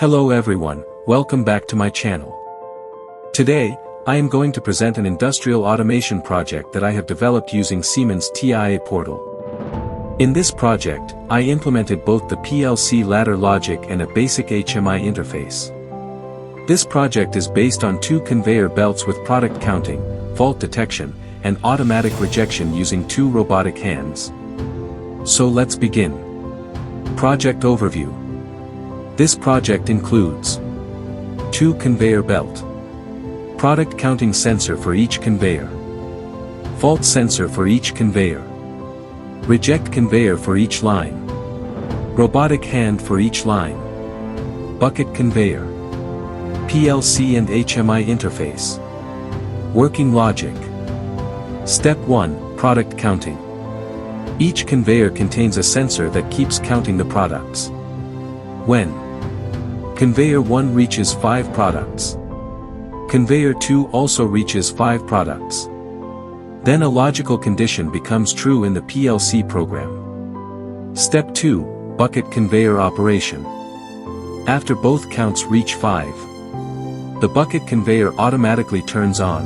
Hello everyone, welcome back to my channel. Today, I am going to present an industrial automation project that I have developed using Siemens TIA Portal. In this project, I implemented both the PLC ladder logic and a basic HMI interface. This project is based on two conveyor belts with product counting, fault detection, and automatic rejection using two robotic hands. So let's begin. Project overview. This project includes two conveyor belt, product counting sensor for each conveyor, fault sensor for each conveyor, reject conveyor for each line, robotic hand for each line, bucket conveyor, PLC and HMI interface, working logic. Step 1, product counting. Each conveyor contains a sensor that keeps counting the products. When Conveyor 1 reaches 5 products, Conveyor 2 also reaches 5 products. Then a logical condition becomes true in the PLC program. Step 2, Bucket Conveyor operation. After both counts reach 5, the bucket conveyor automatically turns on.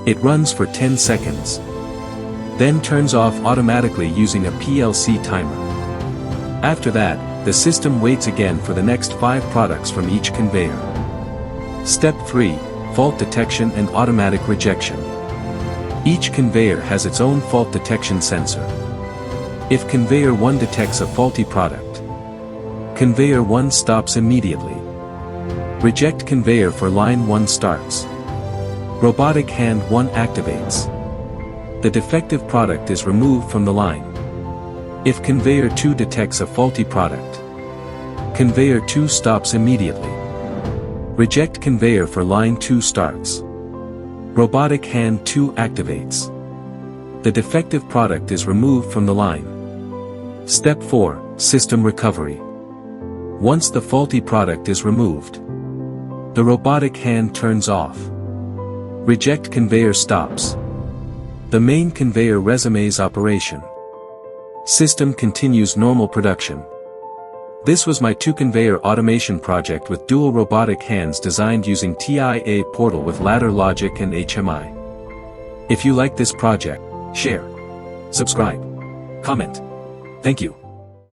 It runs for 10 seconds. Then turns off automatically using a PLC timer. After that, the system waits again for the next 5 products from each conveyor. Step 3, fault detection and automatic rejection. Each conveyor has its own fault detection sensor. If conveyor 1 detects a faulty product, conveyor 1 stops immediately. Reject conveyor for line 1 starts. Robotic hand 1 activates. The defective product is removed from the line. If conveyor 2 detects a faulty product, conveyor 2 stops immediately. Reject conveyor for line 2 starts. Robotic hand 2 activates. The defective product is removed from the line. Step 4, system recovery. Once the faulty product is removed, the robotic hand turns off. Reject conveyor stops. The main conveyor resumes operation. System continues normal production. This was my 2-conveyor automation project with dual robotic hands designed using TIA Portal with ladder logic and HMI. If you like this project, share, subscribe, comment. Thank you.